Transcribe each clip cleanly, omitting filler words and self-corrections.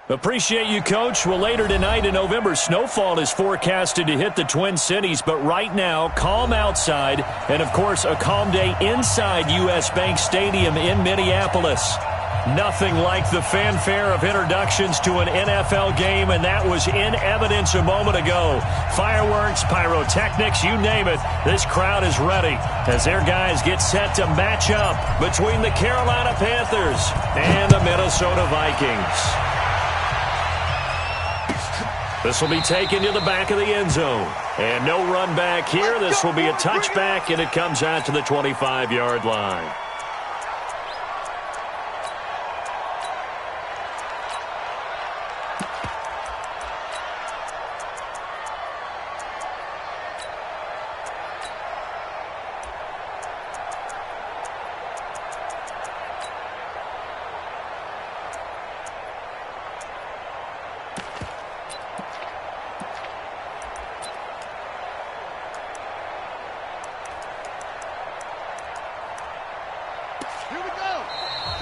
Appreciate you, Coach. Well, later tonight in November, snowfall is forecasted to hit the Twin Cities, but right now, calm outside, and, of course, a calm day inside U.S. Bank Stadium in Minneapolis. Nothing like the fanfare of introductions to an NFL game, and that was in evidence a moment ago. Fireworks, pyrotechnics, you name it, this crowd is ready as their guys get set to match up between the Carolina Panthers and the Minnesota Vikings. This will be taken to the back of the end zone. And no run back here. This will be a touchback, and it comes out to the 25-yard line.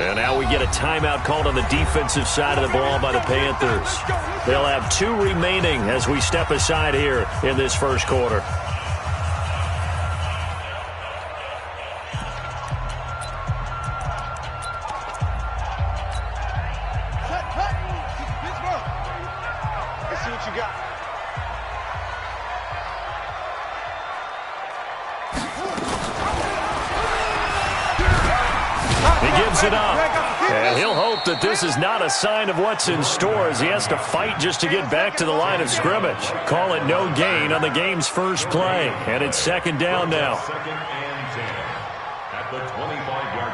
And now we get a timeout called on the defensive side of the ball by the Panthers. They'll have 2 remaining as we step aside here in this first quarter. Let's see what you got. Gives it up. And he'll hope that this is not a sign of what's in store as he has to fight just to get back to the line of scrimmage. Call it no gain on the game's first play. And it's second down now. Second and 10 at the 25-yard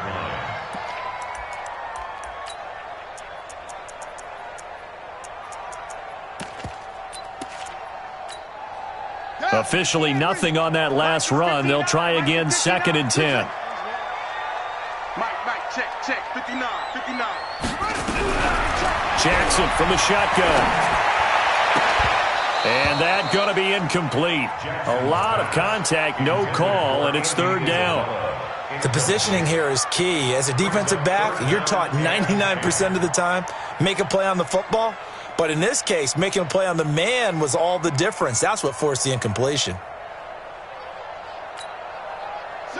line. Officially nothing on that last run. They'll try again second and 10. Check, 59. Jackson from the shotgun. And that going to be incomplete. A lot of contact, no call, and it's third down. The positioning here is key. As a defensive back, you're taught 99% of the time, make a play on the football. But in this case, making a play on the man was all the difference. That's what forced the incompletion.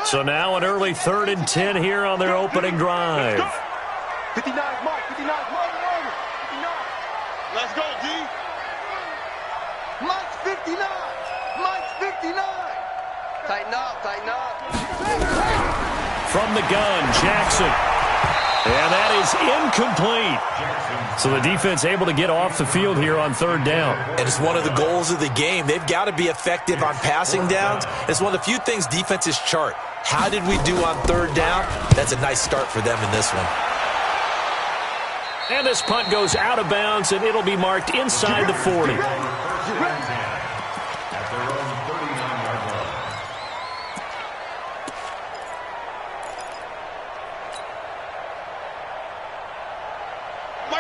So now an early 3rd and 10 here on their opening drive. 59, Mike, 59, Mike, 59. Let's go, D. Mike's 59. Mike's 59. Tighten up. From the gun, Jackson. And that is incomplete. So the defense able to get off the field here on third down. And it's one of the goals of the game. They've got to be effective on passing downs. It's one of the few things defenses chart. How did we do on third down? That's a nice start for them in this one. And this punt goes out of bounds, and it'll be marked inside the 40.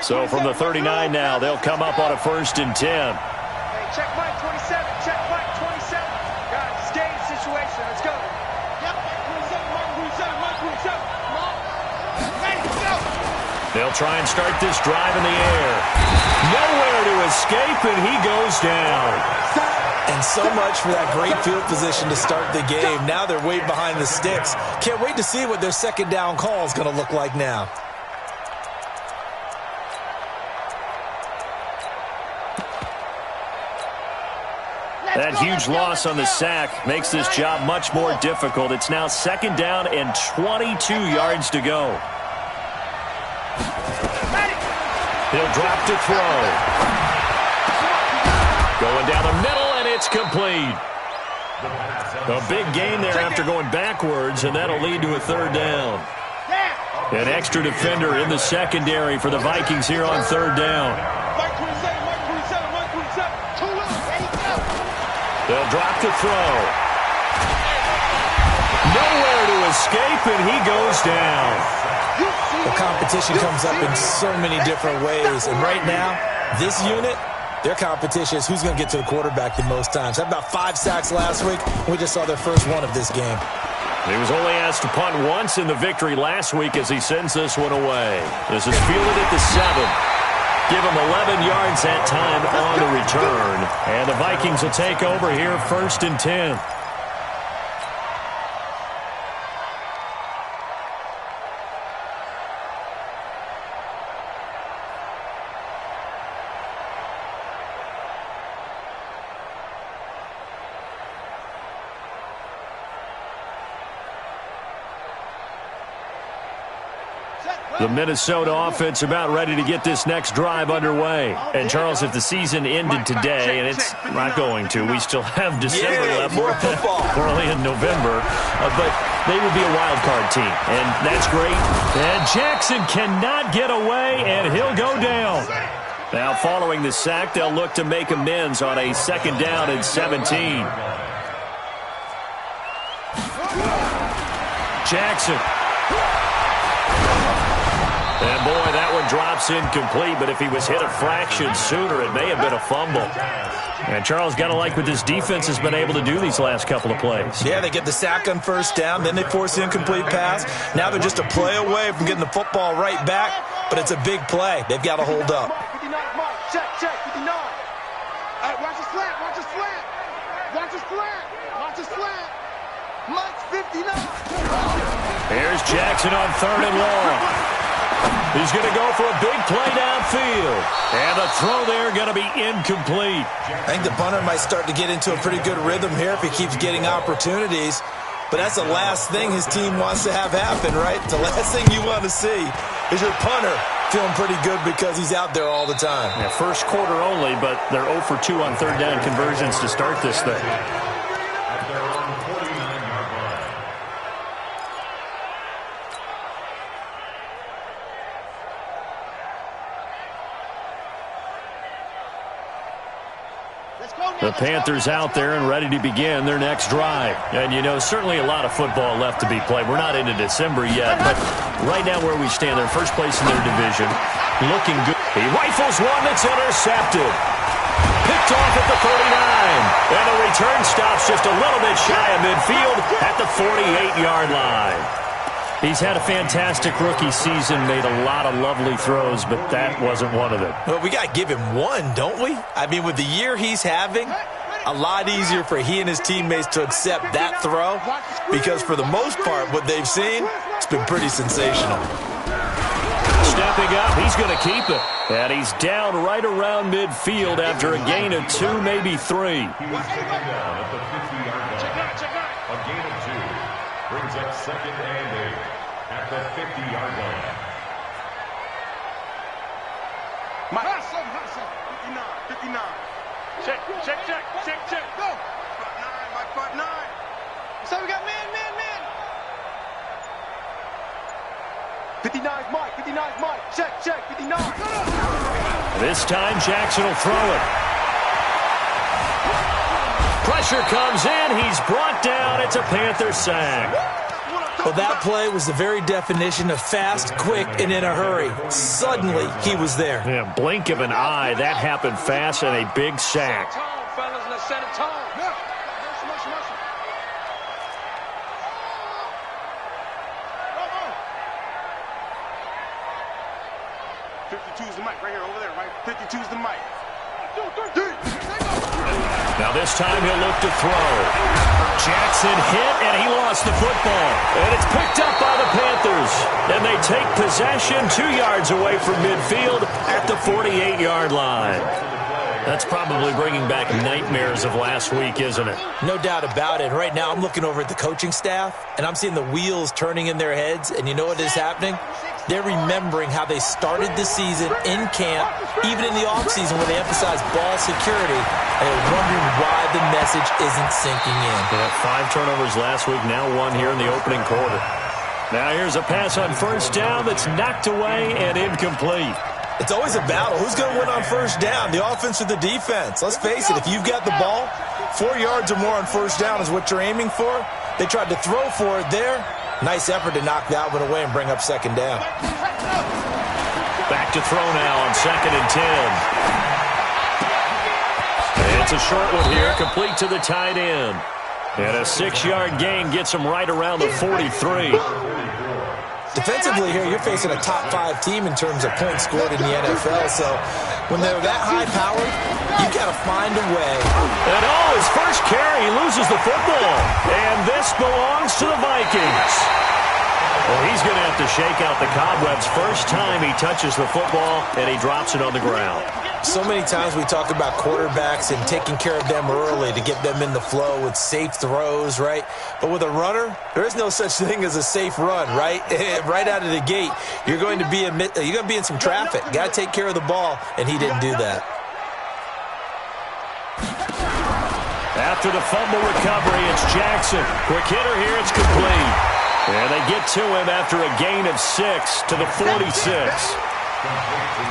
So from the 39 now, they'll come up on a 1st and 10. Hey, check Mike 27. Check Mike 27. Guys, it's game situation. Let's go. Yep, Mike 27. They'll try and start this drive in the air. Nowhere to escape, and he goes down. And so much for that great field position to start the game. Now they're way behind the sticks. Can't wait to see what their second down call is going to look like now. That huge loss on the sack makes this job much more difficult. It's now second down and 22 yards to go. He'll drop to throw. Going down the middle, and it's complete. A big gain there after going backwards, and that'll lead to a third down. An extra defender in the secondary for the Vikings here on third down. They'll drop to throw. Nowhere to escape, and he goes down. Well, competition comes up in so many different ways. And right now, this unit, their competition is who's going to get to the quarterback the most times. Had about 5 sacks last week. We just saw their first one of this game. He was only asked to punt once in the victory last week as he sends this one away. This is fielded at the 7. Give him 11 yards that time on the return. And the Vikings will take over here 1st and 10. The Minnesota offense about ready to get this next drive underway. And, Charles, if the season ended today, and it's not going to, we still have December left. More football. We're only in November. But they would be a wild card team, and that's great. And Jackson cannot get away, and he'll go down. Now, following the sack, they'll look to make amends on a 2nd down and 17. Jackson. And, boy, that one drops incomplete, but if he was hit a fraction sooner, it may have been a fumble. And Charles, got to like what this defense has been able to do these last couple of plays. Yeah, they get the sack on 1st down, then they force the incomplete pass. Now they're just a play away from getting the football right back, but it's a big play. They've got to hold up. 59, Mike. Check, 59. Watch his slant, watch his slant. Watch his slant, watch his slant. Mike's 59. Here's Jackson on 3rd and long. He's going to go for a big play downfield. And the throw there going to be incomplete. I think the punter might start to get into a pretty good rhythm here if he keeps getting opportunities. But that's the last thing his team wants to have happen, right? The last thing you want to see is your punter feeling pretty good because he's out there all the time. Yeah, first quarter only, but they're 0 for 2 on 3rd down conversions to start this thing. The Panthers out there and ready to begin their next drive. And, you know, certainly a lot of football left to be played. We're not into December yet, but right now where we stand, they're first place in their division. Looking good. He rifles one that's intercepted. Picked off at the 39. And the return stops just a little bit shy of midfield at the 48-yard line. He's had a fantastic rookie season, made a lot of lovely throws, but that wasn't one of them. Well, we got to give him one, don't we? I mean, with the year he's having, a lot easier for he and his teammates to accept that throw because for the most part, what they've seen, it's been pretty sensational. Stepping up, he's going to keep it. And he's down right around midfield after a gain of 2, maybe 3. At the 50-yard line. A gain of 2 brings up 2nd and 8 at the 50-yard line. Hustle, 59. Check. Go. 5'9". So we got man. 59's Mike. Check. 59. This time Jackson will throw it. Pressure comes in. He's brought down. It's a Panther sack. Well, that play was the very definition of fast, quick, and in a hurry. Suddenly, he was there. Yeah, blink of an eye. That happened fast and a big sack. Fellas, let's set a tone. 52's the mic right here, over there, right? 52's the mic. Now this time he'll look to throw. Jackson hit, and he lost the football. And it's picked up by the Panthers. And they take possession 2 yards away from midfield at the 48-yard line. That's probably bringing back nightmares of last week, isn't it? No doubt about it. Right now I'm looking over at the coaching staff, and I'm seeing the wheels turning in their heads. And you know what is happening? They're remembering how they started the season in camp, even in the offseason where they emphasized ball security, and they're wondering why the message isn't sinking in. They had 5 turnovers last week, now 1 here in the opening quarter. Now here's a pass on 1st down that's knocked away and incomplete. It's always a battle. Who's going to win on 1st down, the offense or the defense? Let's face it, if you've got the ball, 4 yards or more on 1st down is what you're aiming for. They tried to throw for it there. Nice effort to knock that one away and bring up 2nd down. Back to throw now on 2nd and 10. It's a short one here, complete to the tight end. And a 6-yard gain gets him right around the 43. Defensively here, you're facing a top 5 team in terms of points scored in the NFL. So when they're that high-powered, you got to find a way. And his first carry, he loses the football. And this belongs to the Vikings. Well, he's going to have to shake out the cobwebs first time he touches the football, and he drops it on the ground. So many times we talk about quarterbacks and taking care of them early to get them in the flow with safe throws, right? But with a runner, there is no such thing as a safe run, right? Right out of the gate, you're going to be in some traffic. Got to take care of the ball, and he didn't do that. After the fumble recovery, it's Jackson. Quick hitter here, it's complete. And they get to him after a gain of 6 to the 46.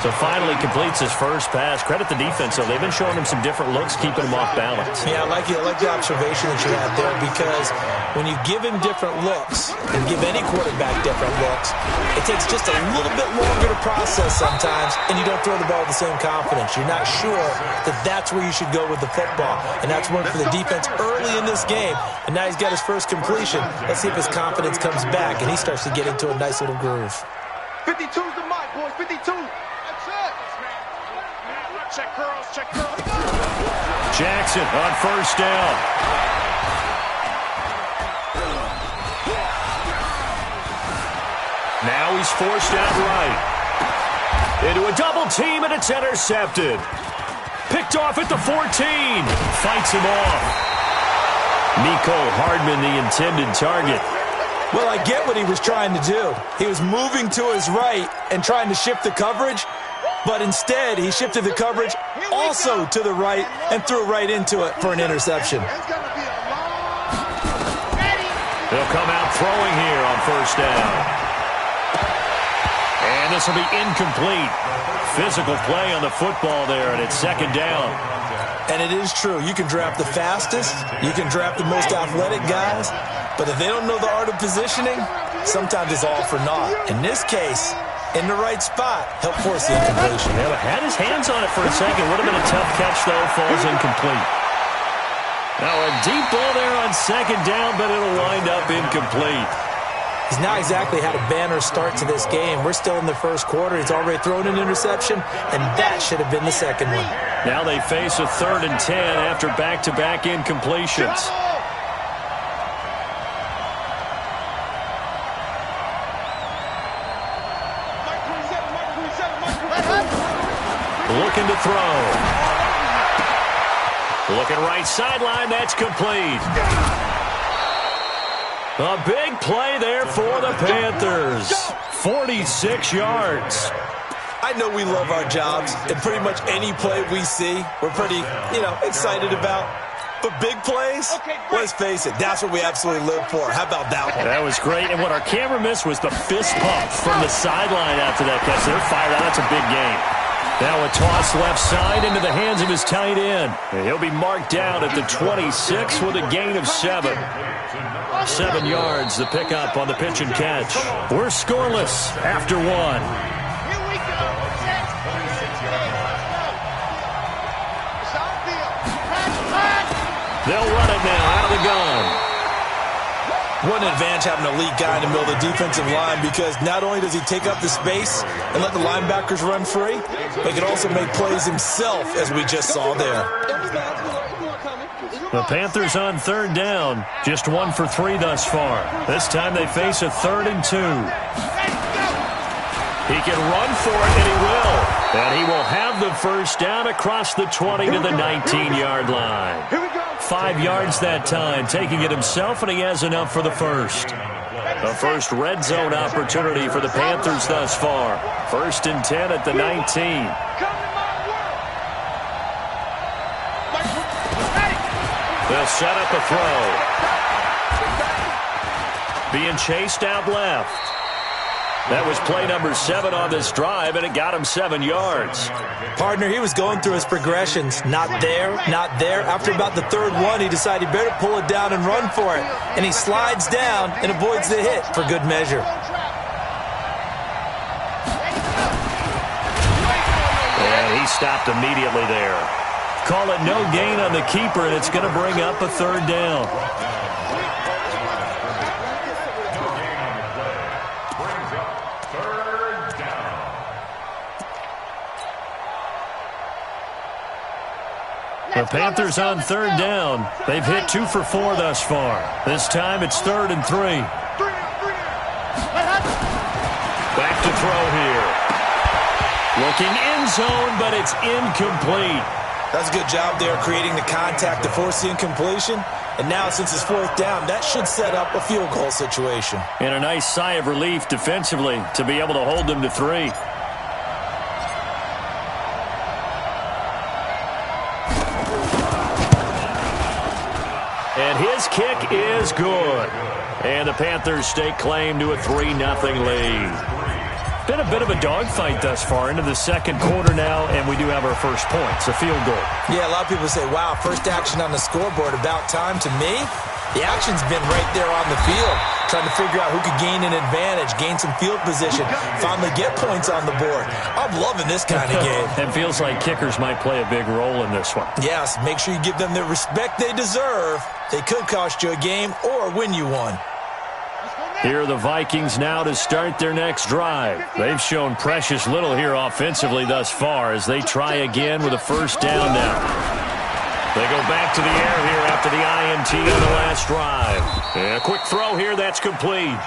So finally completes his first pass. Credit the defense, though. They've been showing him some different looks, keeping him off balance. Yeah, I like the observation that you had there, because when you give him different looks and give any quarterback different looks, it takes just a little bit longer to process sometimes, and you don't throw the ball with the same confidence. You're not sure that that's where you should go with the football, and that's worked for the defense early in this game, and now he's got his first completion. Let's see if his confidence comes back, and he starts to get into a nice little groove. 52's the mic, boys. 52. That's it. Check curls, check curls. Jackson on first down. Now he's forced out right. Into a double team, and it's intercepted. Picked off at the 14. Fights him off. Nico Hardman, the intended target. Well, I get what he was trying to do. He was moving to his right and trying to shift the coverage, but instead he shifted the coverage also to the right and threw right into it for an interception. They'll come out throwing here on first down. And this will be incomplete. Physical play on the football there, and it's second down. And it is true. You can draft the fastest. You can draft the most athletic guys. But if they don't know the art of positioning, sometimes it's all for naught. In this case, in the right spot, help force the incompletion. Yeah, but had his hands on it for a second. Would have been a tough catch, though. Falls incomplete. Now a deep ball there on second down, but it'll wind up incomplete. He's not exactly had a banner start to this game. We're still in the first quarter. He's already thrown an interception, and that should have been the second one. Now they face a 3rd and 10 after back-to-back incompletions. Looking to throw. Looking right sideline. That's complete. A big play there for the Panthers. 46 yards. I know we love our jobs, and pretty much any play we see, we're pretty, excited about. But big plays, let's face it, that's what we absolutely live for. How about that one? That was great, and what our camera missed was the fist pump from the sideline after that catch. They're fired out. That's a big game. Now a toss left side into the hands of his tight end. He'll be marked down at the 26 with a gain of 7. 7 yards, the pickup on the pitch and catch. We're scoreless after 1. They'll run it now out of the gun. What an advantage having an elite guy in the middle of the defensive line, because not only does he take up the space and let the linebackers run free, but he can also make plays himself, as we just saw there. The Panthers on 3rd down, just 1 for 3 thus far. This time they face a 3rd and 2. He can run for it, and he will. And he will have the first down across the 20 to the 19-yard line. 5 yards that time, taking it himself, and he has enough for the first. The first red zone opportunity for the Panthers thus far. 1st and 10 at the 19. They'll set up a throw. Being chased out left. That was play number 7 on this drive, and it got him 7 yards. Partner, he was going through his progressions. Not there, not there. After about the 3rd one, he decided he better pull it down and run for it. And he slides down and avoids the hit for good measure. And he stopped immediately there. Call it no gain on the keeper, and it's going to bring up a 3rd down. Brings up The Panthers on third down. They've hit 2 for 4 thus far. This time it's 3rd and 3. Back to throw here. Looking end zone, but it's incomplete. That's a good job there creating the contact to force the incompletion. And now since it's 4th down, that should set up a field goal situation. And a nice sigh of relief defensively to be able to hold them to 3. And his kick is good. And the Panthers stake claim to a 3-0 lead. Been a bit of a dogfight thus far into the second quarter now, and we do have our first points, a field goal. Yeah, a lot of people say, wow, first action on the scoreboard, about time. To me, the action's been right there on the field, trying to figure out who could gain an advantage, gain some field position, finally get points on the board. I'm loving this kind of game. It feels like kickers might play a big role in this one. Yes, make sure you give them the respect they deserve. They could cost you a game or win you one. Here are the Vikings now to start their next drive. They've shown precious little here offensively thus far as they try again with a first down now. They go back to the air here after the INT on the last drive. And a quick throw here, that's complete.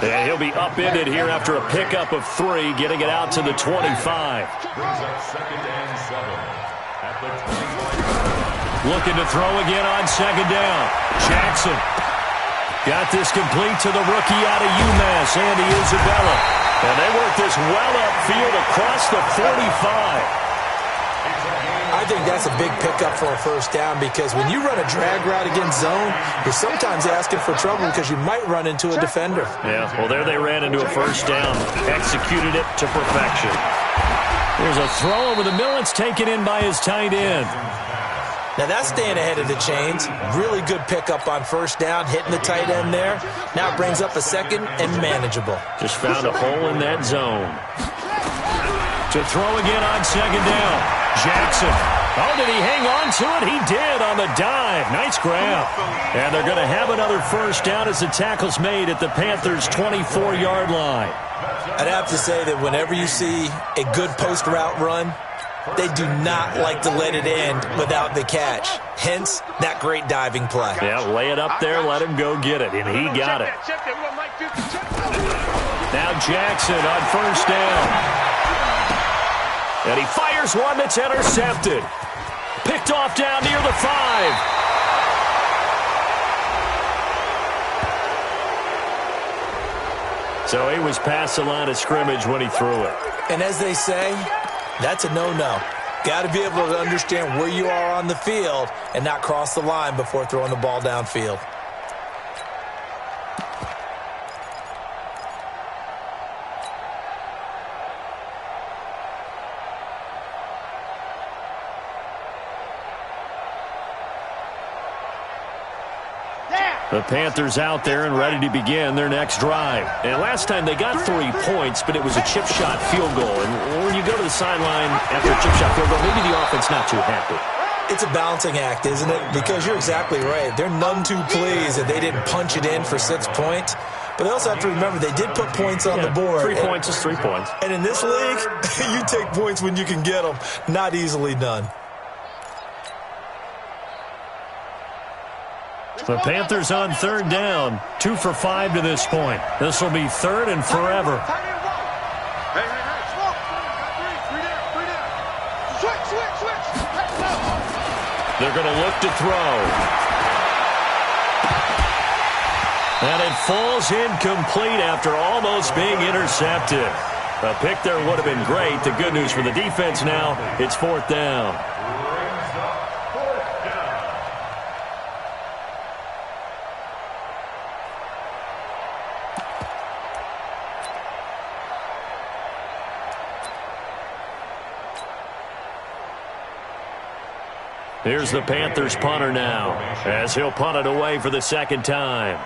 And he'll be upended here after a pickup of 3, getting it out to the 25. Looking to throw again on second down. Jackson. Got this complete to the rookie out of UMass, Andy Isabella. And they work this well upfield across the 45. I think that's a big pickup for a first down because when you run a drag route against zone, you're sometimes asking for trouble because you might run into a defender. Yeah, well, there they ran into a first down. Executed it to perfection. There's a throw over the middle. It's taken in by his tight end. Now that's staying ahead of the chains. Really good pickup on first down, hitting the tight end there. Now it brings up a second and manageable. Just found a hole in that zone. To throw again on second down. Jackson. Oh, did he hang on to it? He did on the dive. Nice grab. And they're going to have another first down as the tackle's made at the Panthers' 24-yard line. I'd have to say that whenever you see a good post route run, they do not like to let it end without the catch. Hence, that great diving play. Yeah, lay it up there, let him go get it, and he got it. Now Jackson on first down. And he fires one that's intercepted. Picked off down near the 5. So he was past the line of scrimmage when he threw it. And as they say, that's a no-no. Got to be able to understand where you are on the field and not cross the line before throwing the ball downfield. The Panthers out there and ready to begin their next drive. And last time they got 3 points, but it was a chip shot field goal. And when you go to the sideline after a chip shot field goal, maybe the offense not too happy. It's a balancing act, isn't it? Because you're exactly right. They're none too pleased that they didn't punch it in for 6 points. But they also have to remember they did put points on the board. 3 points is 3 points. And in this league, you take points when you can get them. Not easily done. The Panthers on third down, 2 for 5 to this point. This will be 3rd and forever. They're going to look to throw. And it falls incomplete after almost being intercepted. A pick there would have been great. The good news for the defense now, it's 4th down. Here's the Panthers punter now, as he'll punt it away for the second time.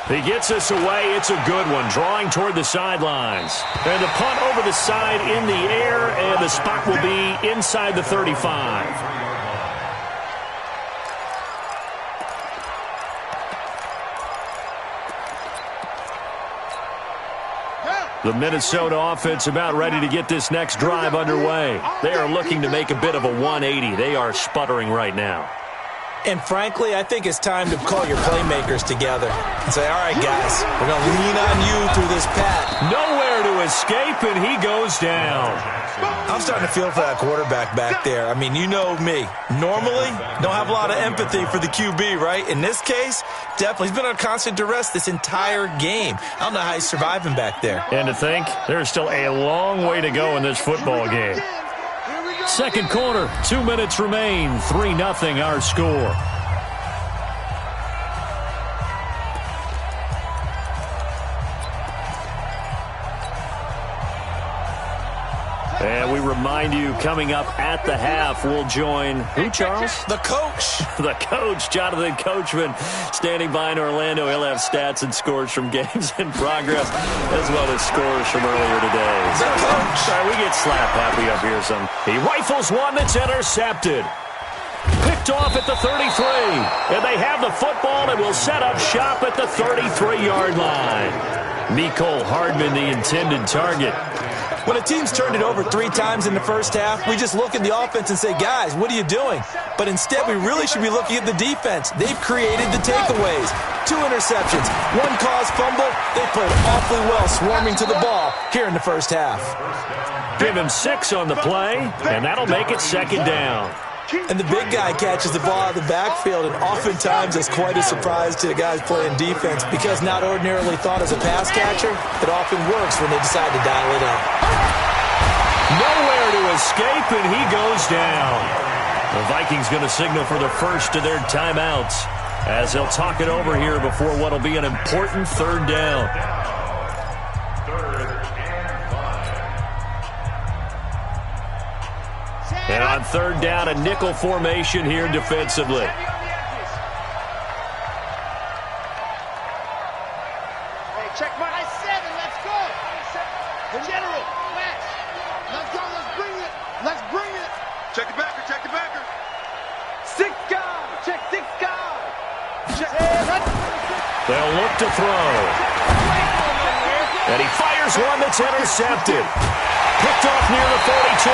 He gets us away. It's a good one, drawing toward the sidelines. And the punt over the side in the air, and the spot will be inside the 35. The Minnesota offense about ready to get this next drive underway. They are looking to make a bit of a 180. They are sputtering right now. And frankly, I think it's time to call your playmakers together and say, all right, guys, we're going to lean on you through this pat. Nowhere to escape, and he goes down. I'm starting to feel for that quarterback back there. I mean, you know me. Normally, don't have a lot of empathy for the QB, right? In this case, definitely. He's been on constant duress this entire game. I don't know how he's surviving back there. And to think, there's still a long way to go in this football game. Second quarter, 2 minutes remain. 3-0 our score. And we remind you, coming up at the half, we'll join who, Charles? The coach. The coach, Jonathan Coachman, standing by in Orlando. He'll have stats and scores from games in progress, as well as scores from earlier today. The coach. Sorry, we get slap happy up here. He rifles one that's intercepted. Picked off at the 33. And they have the football and will set up shop at the 33-yard line. Mecole Hardman, the intended target. When a team's turned it over 3 times in the first half, we just look at the offense and say, guys, what are you doing? But instead, we really should be looking at the defense. They've created the takeaways. 2 interceptions, 1 caused fumble. They played awfully well swarming to the ball here in the first half. Give him 6 on the play, and that'll make it second down. And the big guy catches the ball out of the backfield, and oftentimes it's quite a surprise to the guys playing defense because not ordinarily thought as a pass catcher, it often works when they decide to dial it up. Nowhere to escape, and he goes down. The Vikings going to signal for the first of their timeouts as they'll talk it over here before what will be an important third down. And on third down, a nickel formation here defensively. Hey, check my 7. Let's go. The general, Max. Let's go. Let's bring it. Let's bring it. Check the backer. Check the backer. 6 guard. Check 6 guard. Check. They'll look to throw. And he fires one that's intercepted. Picked off near the 42.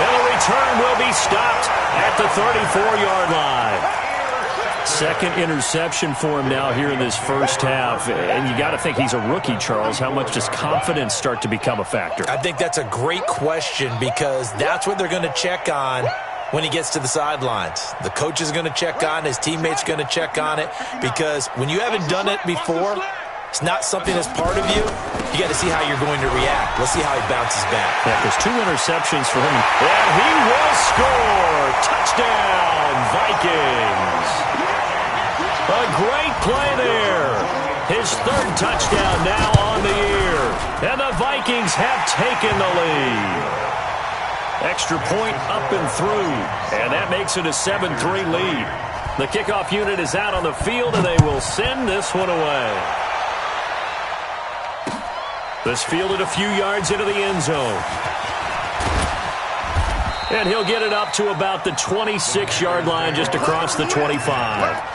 And the return will be stopped at the 34-yard line. Second interception for him now here in this first half. And you got to think he's a rookie, Charles. How much does confidence start to become a factor? I think that's a great question because that's what they're going to check on when he gets to the sidelines. The coach is going to check on it. His teammates going to check on it because when you haven't done it before, it's not something that's part of you. You got to see how you're going to react. Let's see how he bounces back. Yeah, there's 2 interceptions for him. And he will score. Touchdown, Vikings. A great play there. His 3rd touchdown now on the year. And the Vikings have taken the lead. Extra point up and through. And that makes it a 7-3 lead. The kickoff unit is out on the field, and they will send this one away. This fielded a few yards into the end zone. And he'll get it up to about the 26-yard line, just across the 25.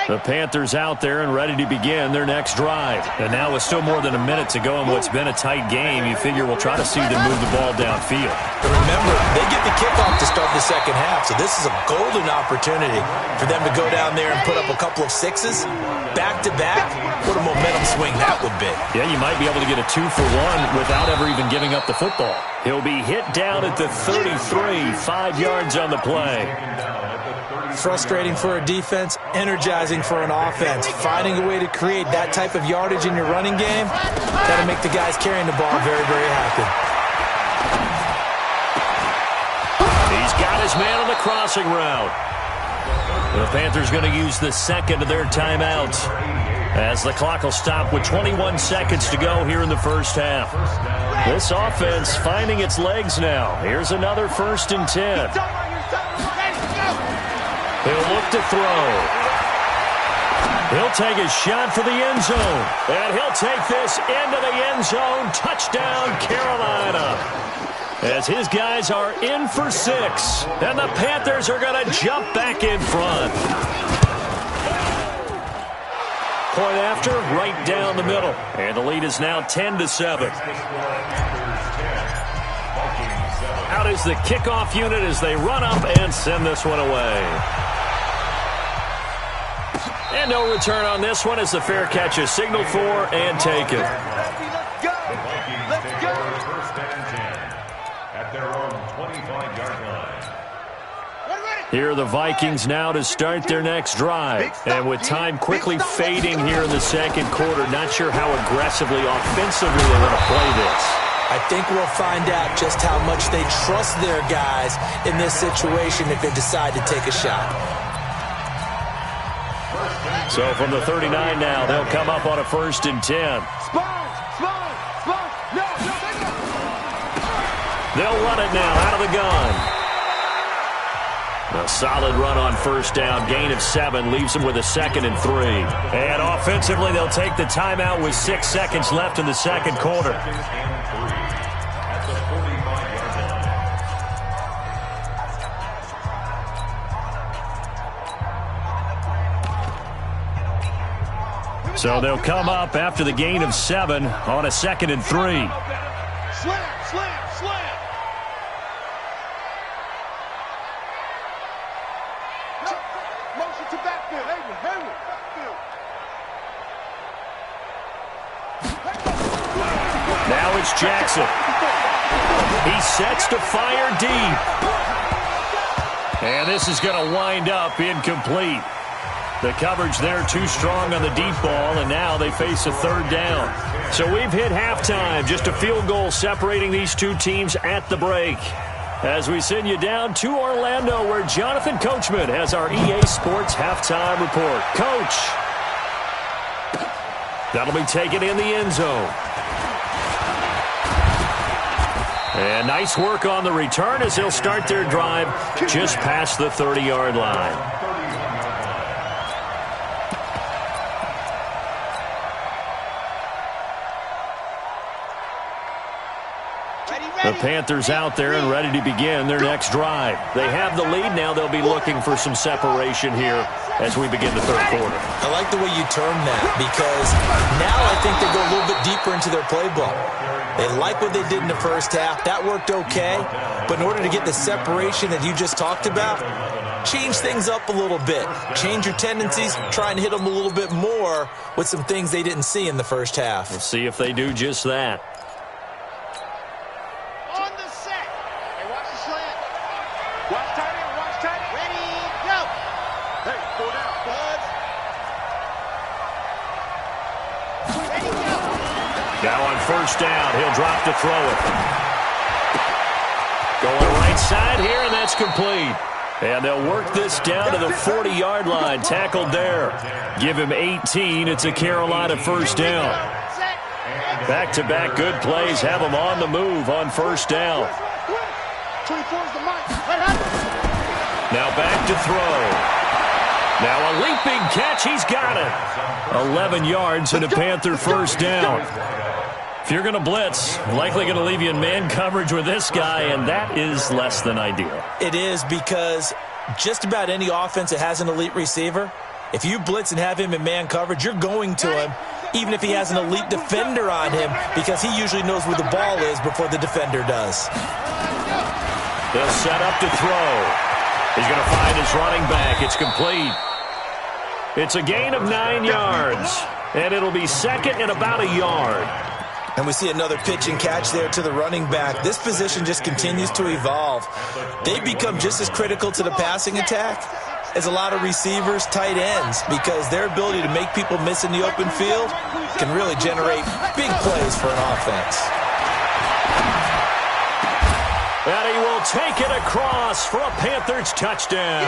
The Panthers out there and ready to begin their next drive. And now with still more than a minute to go in what's been a tight game, you figure we'll try to see them move the ball downfield. But remember, they get the kickoff to start the second half, so this is a golden opportunity for them to go down there and put up a couple of 6s back-to-back. What a momentum swing that would be. Yeah, you might be able to get a 2-for-1 without ever even giving up the football. He'll be hit down at the 33, 5 yards on the play. Frustrating for a defense, energizing for an offense. Finding a way to create that type of yardage in your running game, that'll make the guys carrying the ball very, very happy. He's got his man on the crossing route. The Panthers going to use the second of their timeouts as the clock will stop with 21 seconds to go here in the first half. This offense finding its legs now. Here's another 1st and 10. He'll look to throw. He'll take a shot for the end zone. And he'll take this into the end zone. Touchdown, Carolina. as his guys are in for 6. And the Panthers are going to jump back in front. Point after, right down the middle. And the lead is now 10-7. Out is the kickoff unit as they run up and send this one away. And no return on this one as the fair catch is signaled for and taken. Let's go! Let's go! First and 10 at their own 25-yard line. Here are the Vikings now to start their next drive. And with time quickly fading here in the second quarter, not sure how aggressively, offensively they're going to play this. I think we'll find out just how much they trust their guys in this situation if they decide to take a shot. So from the 39 now, they'll come up on a 1st and 10. They'll run it now out of the gun. A solid run on 1st down. Gain of 7 leaves them with a 2nd and 3. And offensively, they'll take the timeout with 6 seconds left in the second quarter. So they'll come up after the gain of 7 on a 2nd and 3. Slam. Motion to backfield. Hayward. Now it's Jackson. He sets to fire deep. And this is going to wind up incomplete. The coverage there too strong on the deep ball, and now they face a 3rd down. So we've hit halftime. Just a field goal separating these two teams at the break. As we send you down to Orlando, where Jonathan Coachman has our EA Sports halftime report. Coach. That'll be taken in the end zone. And nice work on the return as they'll start their drive just past the 30-yard line. The Panthers out there and ready to begin their next drive. They have the lead. Now they'll be looking for some separation here as we begin the 3rd quarter. I like the way you term that because now I think they go a little bit deeper into their playbook. They like what they did in the 1st half. That worked okay. But in order to get the separation that you just talked about, change things up a little bit. Change your tendencies. Try and hit them a little bit more with some things they didn't see in the 1st half. We'll see if they do just that. Now on 1st down, he'll drop to throw it. Going right side here, and that's complete. And they'll work this down to the 40-yard line. Tackled there. Give him 18. It's a Carolina 1st down. Back-to-back good plays have them on the move on 1st down. Now back to throw. Now a leaping catch. He's got it. 11 yards and a Panther 1st down. If you're going to blitz, likely going to leave you in man coverage with this guy, and that is less than ideal. It is because just about any offense that has an elite receiver, if you blitz and have him in man coverage, you're going to him, even if he has an elite defender on him, because he usually knows where the ball is before the defender does. They'll set up to throw. He's going to find his running back. It's complete. It's a gain of 9 yards, and it'll be 2nd and about a yard. And we see another pitch and catch there to the running back. This position just continues to evolve. They become just as critical to the passing attack as a lot of receivers, tight ends, because their ability to make people miss in the open field can really generate big plays for an offense. And he will take it across for a Panthers touchdown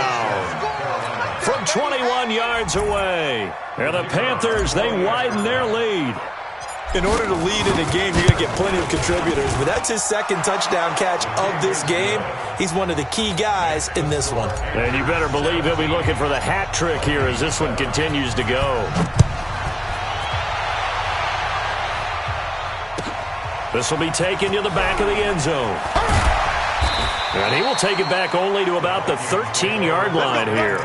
from 21 yards away. And the Panthers, they widen their lead. In order to lead in a game, you're going to get plenty of contributors, but that's his 2nd touchdown catch of this game. He's one of the key guys in this one. And you better believe he'll be looking for the hat trick here as this one continues to go. This will be taken to the back of the end zone. And he will take it back only to about the 13-yard line here.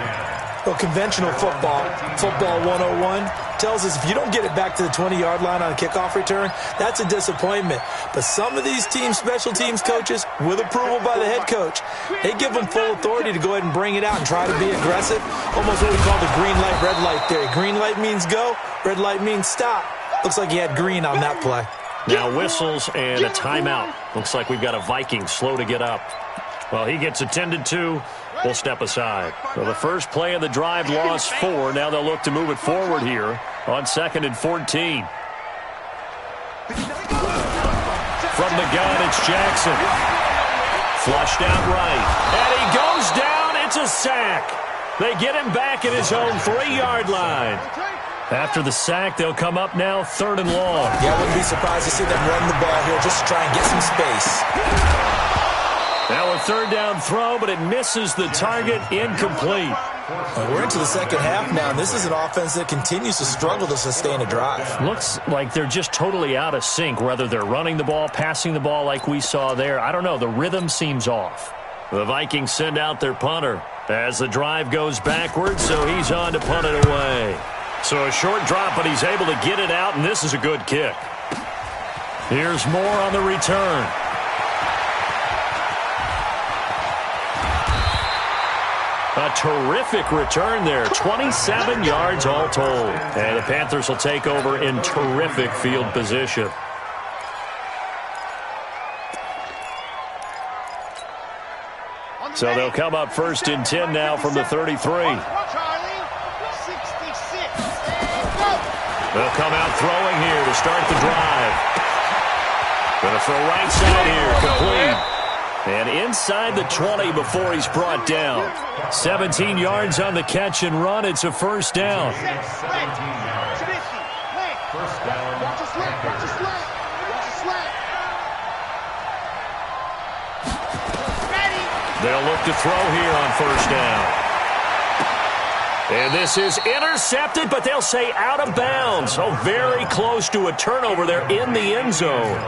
Well, conventional football 101, tells us if you don't get it back to the 20-yard line on a kickoff return, that's a disappointment. But some of these teams, special teams coaches, with approval by the head coach, they give them full authority to go ahead and bring it out and try to be aggressive. Almost what we call the green light, red light theory. Green light means go, red light means stop. Looks like he had green on that play. Now whistles and a timeout. Looks like we've got a Viking slow to get up. Well, he gets attended to. We'll step aside. So the first play of the drive lost 4. Now they'll look to move it forward here on 2nd and 14. From the gun, it's Jackson. Flushed out right. And he goes down. It's a sack. They get him back at his own 3-yard line. After the sack, they'll come up now 3rd and long. Yeah, I wouldn't be surprised to see them run the ball here just to try and get some space. Now a 3rd down throw, but it misses the target, incomplete. Well, we're into the second half now, and this is an offense that continues to struggle to sustain a drive. Looks like they're just totally out of sync, whether they're running the ball, passing the ball like we saw there. I don't know. The rhythm seems off. The Vikings send out their punter as the drive goes backwards, so he's on to punt it away. So a short drop, but he's able to get it out, and this is a good kick. Here's more on the return. A terrific return there. 27 yards all told. And the Panthers will take over in terrific field position. So they'll come up 1st and 10 now from the 33. They'll come out throwing here to start the drive. Going to throw right side here, complete. And inside the 20 before he's brought down. 17 yards on the catch and run. It's a 1st down. They'll look to throw here on 1st down. And this is intercepted, but they'll say out of bounds. So very close to a turnover there in the end zone.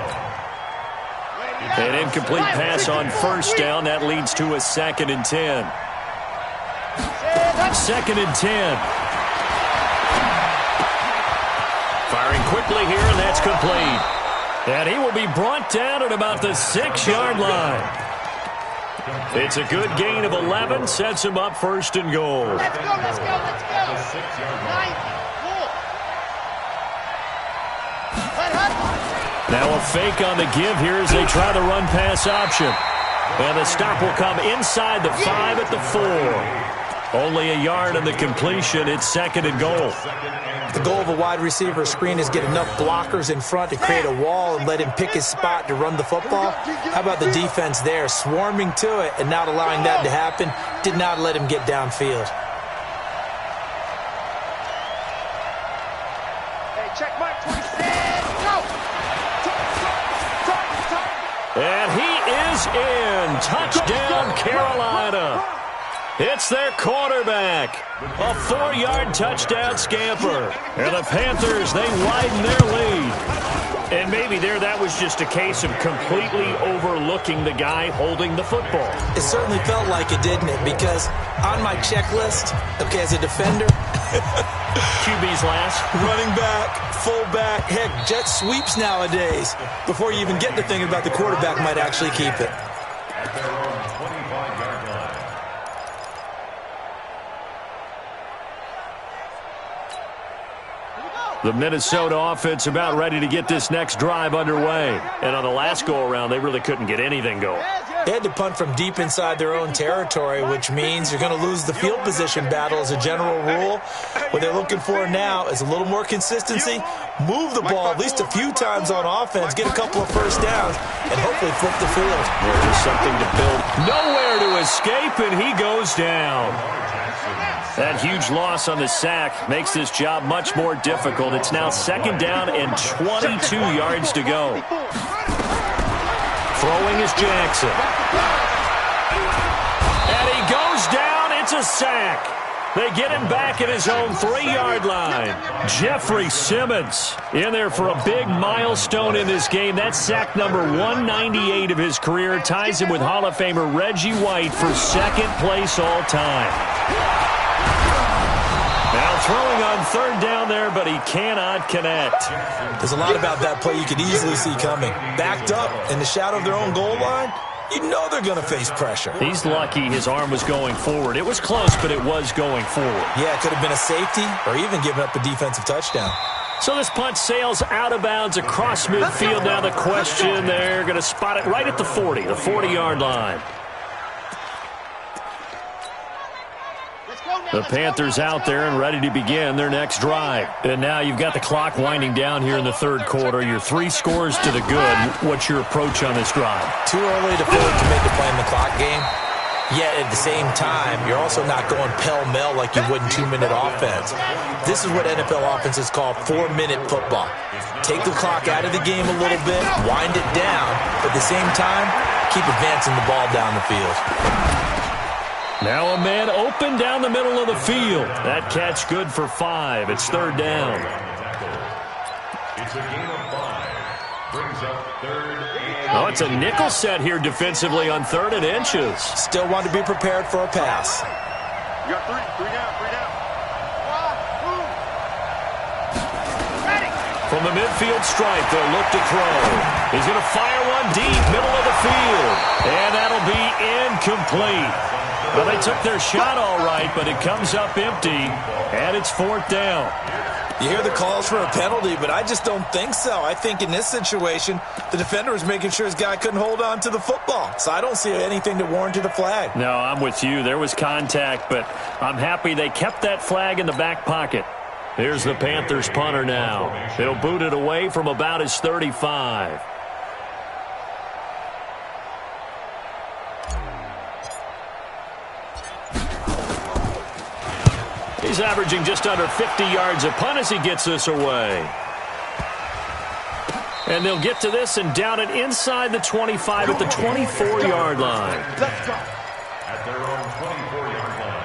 An incomplete pass on 1st down. That leads to a 2nd and 10. 2nd and 10. Firing quickly here, and that's complete. And he will be brought down at about the 6-yard line. It's a good gain of 11. Sets him up 1st and goal. Let's go, let's go, let's go. 94. Now a fake on the give here as they try the run-pass option. And the stop will come inside the 5 at the 4. Only a yard on the completion. It's 2nd and goal. The goal of a wide receiver screen is get enough blockers in front to create a wall and let him pick his spot to run the football. How about the defense there, swarming to it and not allowing that to happen? Did not let him get downfield. Hey, check mark 26. Go. And he is in. Touchdown, Carolina. It's their quarterback. A 4-yard touchdown scamper. And the Panthers, they widen their lead. And maybe there that was just a case of completely overlooking the guy holding the football. It certainly felt like it, didn't it? Because on my checklist, okay, as a defender, QB's last. running back, fullback, heck, jet sweeps nowadays. Before you even get to thinking about the quarterback might actually keep it. At their own 25-yard line. The Minnesota offense about ready to get this next drive underway. And on the last go-around, they really couldn't get anything going. They had to punt from deep inside their own territory, which means you're going to lose the field position battle as a general rule. What they're looking for now is a little more consistency, move the ball at least a few times on offense, get a couple of 1st downs, and hopefully flip the field. There's just something to build. Nowhere to escape, and he goes down. That huge loss on the sack makes this job much more difficult. It's now 2nd down and 22 yards to go. Throwing is Jackson. And he goes down. It's a sack. They get him back at his own 3-yard line. Jeffrey Simmons in there for a big milestone in this game. That's sack number 198 of his career. Ties him with Hall of Famer Reggie White for second place all time. Now throwing on third down there, but he cannot connect. There's a lot about that play you could easily see coming. Backed up in the shadow of their own goal line, you know they're going to face pressure. He's lucky his arm was going forward. It was close, but it was going forward. Yeah, it could have been a safety or even given up a defensive touchdown. So this punt sails out of bounds across midfield. Now the question, they're going to spot it right at the 40, the 40-yard line. The Panthers out there and ready to begin their next drive. And now you've got the clock winding down here in the third quarter. You're 3 scores to the good. What's your approach on this drive? Too early to fully commit to playing the clock game. Yet at the same time, you're also not going pell-mell like you would in 2-minute offense. This is what NFL offenses call 4-minute football. Take the clock out of the game a little bit, wind it down, but at the same time, keep advancing the ball down the field. Now a man open down the middle of the field. That catch good for 5. It's third down. It's a gain of 5. Brings up third and... Oh, it's a nickel set here defensively on 3rd and inches. Still want to be prepared for a pass. You got 3 down. From the midfield stripe, they'll look to throw. He's going to fire one deep, middle of the field. And that'll be incomplete. Well, they took their shot all right, but it comes up empty, and it's 4th down. You hear the calls for a penalty, but I just don't think so. I think in this situation, the defender was making sure his guy couldn't hold on to the football. So I don't see anything that warranted a flag. No, I'm with you. There was contact, but I'm happy they kept that flag in the back pocket. Here's the Panthers punter now. He'll boot it away from about his 35. He's averaging just under 50 yards a punt as he gets this away. And they'll get to this and down it inside the 25 at the 24-yard line. Let's go. At their own 24-yard line.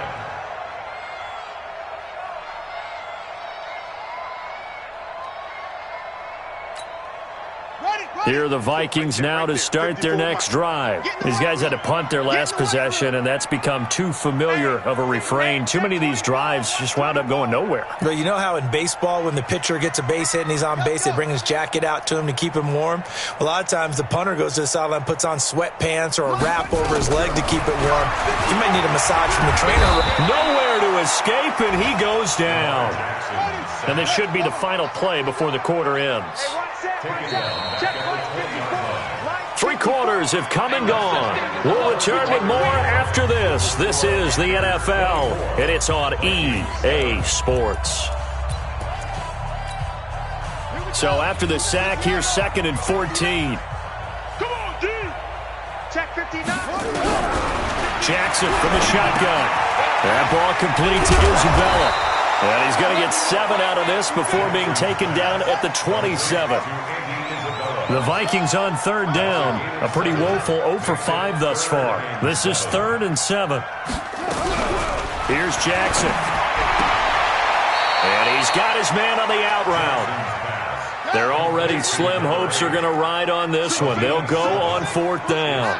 Here are the Vikings now to start their next drive. These guys had to punt their last possession, and that's become too familiar of a refrain. Too many of these drives just wound up going nowhere. But you know how in baseball, when the pitcher gets a base hit and he's on base, they bring his jacket out to him to keep him warm? A lot of times the punter goes to the sideline, puts on sweatpants or a wrap over his leg to keep it warm. You might need a massage from the trainer. Nowhere to escape, and he goes down. And this should be the final play before the quarter ends. 3 quarters have come and gone. We'll return with more after this. This is the NFL, and it's on EA Sports. So after the sack, here's 2nd and 14. Come on, D. Check 59. Jackson from the shotgun. That ball complete to Isabella. And he's going to get 7 out of this before being taken down at the 27. The Vikings on 3rd down. A pretty woeful 0 for 5 thus far. This is 3rd and 7. Here's Jackson. And he's got his man on the out route. Their already slim hopes are going to ride on this one. They'll go on 4th down.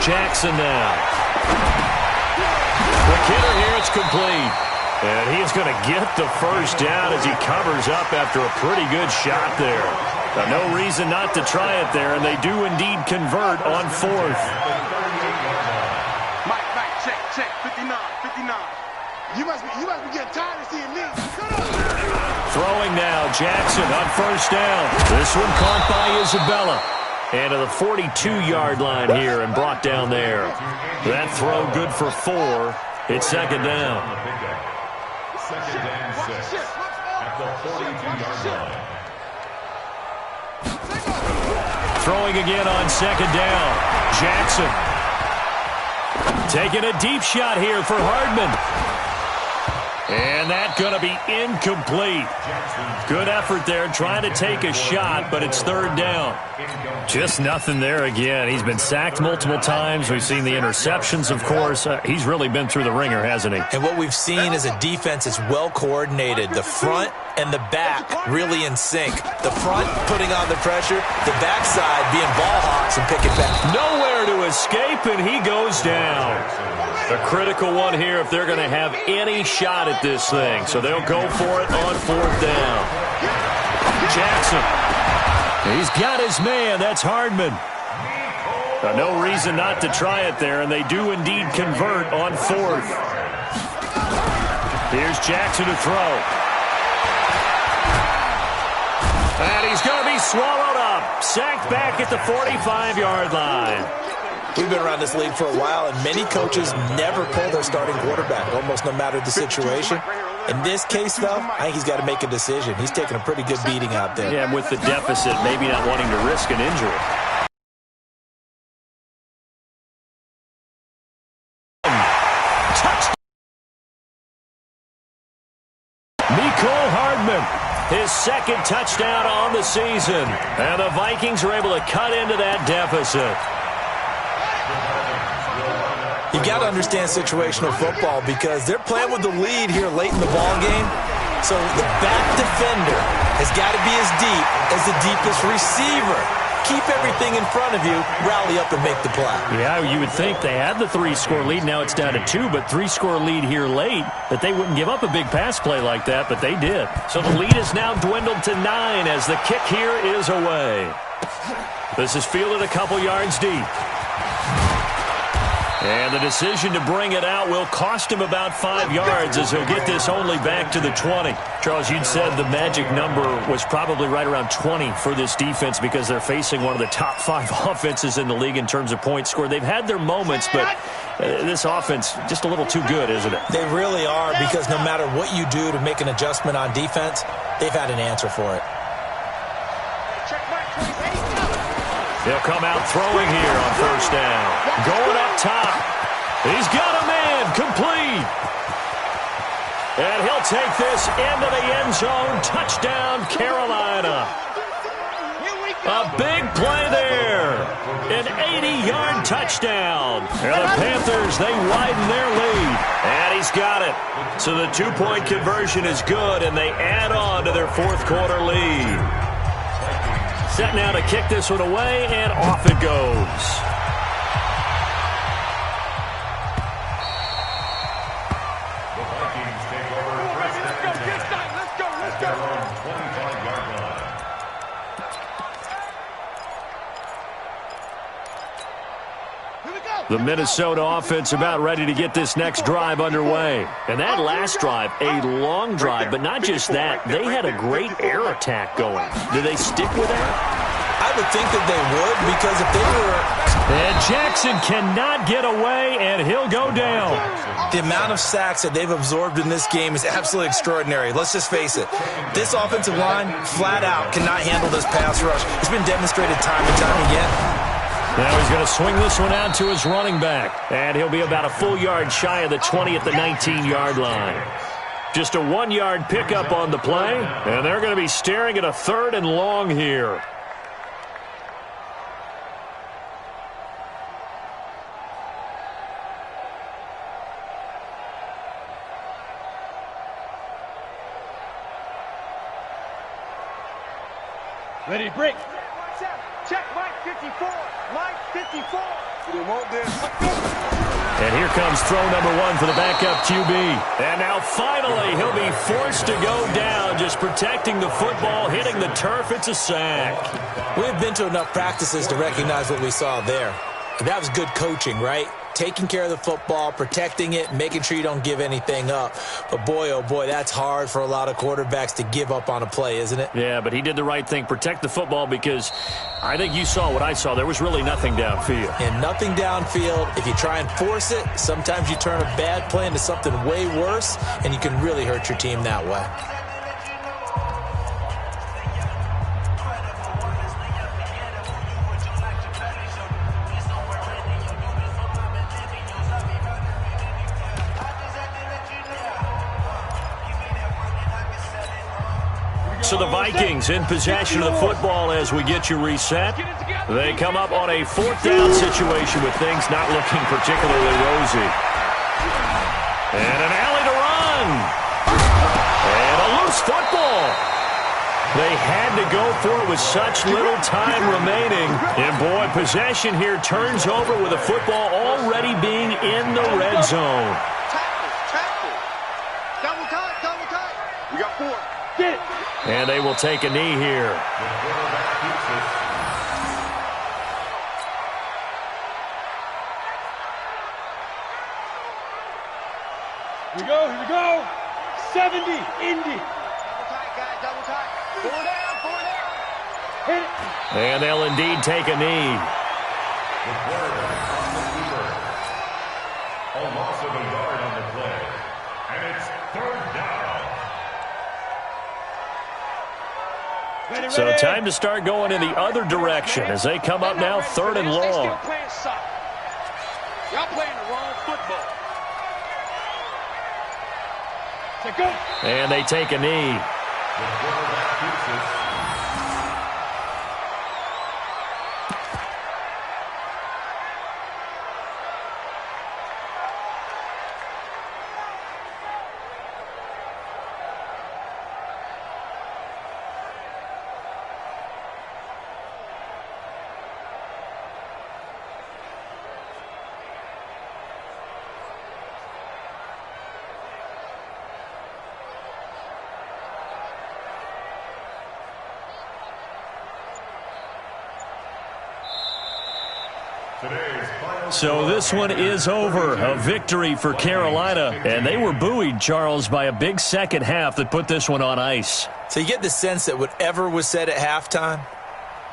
Jackson now. The kidder here, it's complete. And he's going to get the first down as he covers up after a pretty good shot there. No reason not to try it there, and they do indeed convert on 4th. Mike, check, 59. You must be getting tired of seeing me. Throwing now, Jackson on 1st down. This one caught by Isabella. And to the 42-yard line here and brought down there. That throw good for 4. It's 2nd down. 2nd and 6 at the 42-yard line. Throwing again on 2nd down. Jackson. Taking a deep shot here for Hardman. And that's going to be incomplete. Good effort there, trying to take a shot, but it's third down. Just nothing there again. He's been sacked multiple times. We've seen the interceptions, of course. He's really been through the ringer, hasn't he? And what we've seen is a defense that's well coordinated. The front and the back really in sync. The front putting on the pressure, the backside being ball hawks and picking back. Nowhere to escape, and he goes down. A critical one here if they're going to have any shot at this thing. So they'll go for it on fourth down. Jackson. He's got his man. That's Hardman. No reason not to try it there, and they do indeed convert on fourth. Here's Jackson to throw. And he's going to be swallowed up. Sacked back at the 45-yard line. We've been around this league for a while, and many coaches never pull their starting quarterback, almost no matter the situation. In this case, though, I think he's got to make a decision. He's taking a pretty good beating out there. Yeah, and with the deficit, maybe not wanting to risk an injury. Touchdown! Mecole Hardman, his second touchdown on the season. And the Vikings are able to cut into that deficit. You got to understand situational football because they're playing with the lead here late in the ball game. So the back defender has got to be as deep as the deepest receiver. Keep everything in front of you, rally up and make the play. Yeah, you would think they had the 3-score lead. Now it's down to 2, but 3-score lead here late, that they wouldn't give up a big pass play like that, but they did. So the lead is now dwindled to 9 as the kick here is away. This is fielded a couple yards deep. And the decision to bring it out will cost him about 5 yards as he'll get this only back to the 20. Charles, you'd said the magic number was probably right around 20 for this defense because they're facing one of the top 5 offenses in the league in terms of points scored. They've had their moments, but this offense just a little too good, isn't it? They really are because no matter what you do to make an adjustment on defense, they've had an answer for it. He'll come out throwing here on first down. Going up top. He's got a man. Complete. And he'll take this into the end zone. Touchdown, Carolina. A big play there. An 80-yard touchdown. And the Panthers, they widen their lead. And he's got it. So the 2-point conversion is good, and they add on to their fourth-quarter lead. Set now to kick this one away, and off it goes. The Vikings take over first and 10 at their own 25-yard line. The Minnesota offense about ready to get this next drive underway. And that last drive, a long drive, but not just that. They had a great air attack going. Do they stick with that? I would think that they would because if they were... And Jackson cannot get away, and he'll go down. The amount of sacks that they've absorbed in this game is absolutely extraordinary. Let's just face it. This offensive line, flat out, cannot handle this pass rush. It's been demonstrated time and time again. Now he's going to swing this one out to his running back. And he'll be about a full yard shy of the 20 at the 19-yard line. Just a 1-yard pickup on the play. And they're going to be staring at a 3rd and long here. Ready, break. Check, Mike 54. Mike 54. You want this? And here comes throw number 1 for the backup QB. And now finally he'll be forced to go down, just protecting the football, hitting the turf. It's a sack. We've been to enough practices to recognize what we saw there. That was good coaching, right? Taking care of the football, protecting it, making sure you don't give anything up. But boy, oh boy, that's hard for a lot of quarterbacks to give up on a play, isn't it? Yeah, but he did the right thing. Protect the football because I think you saw what I saw. There was really nothing downfield. And nothing downfield. If you try and force it, sometimes you turn a bad play into something way worse, and you can really hurt your team that way. So the Vikings in possession of the football as we get you reset. They come up on a 4th down situation with things not looking particularly rosy. And an alley to run. And a loose football. They had to go for it with such little time remaining. And, boy, possession here turns over with the football already being in the red zone. Tackle. Double tight. We got 4. Get it. And they will take a knee here. Here we go. 70, Indy. Double tight, guys, double tight. 4 down. Hit it. And they'll indeed take a knee. The quarterback on the keeper. A loss of a yard on the play. And it's 3rd down. Ready. So time to start going in the other direction as they come up now 3rd and long. Y'all playing the wrong football. Go. And they take a knee. The quarterback keeps it. So this one is over. A victory for Carolina. And they were buoyed, Charles, by a big second half that put this one on ice. So you get the sense that whatever was said at halftime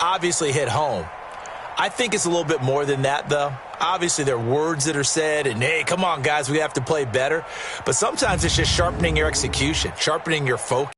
obviously hit home. I think it's a little bit more than that, though. Obviously, there are words that are said, and, hey, come on, guys, we have to play better. But sometimes it's just sharpening your execution, sharpening your focus.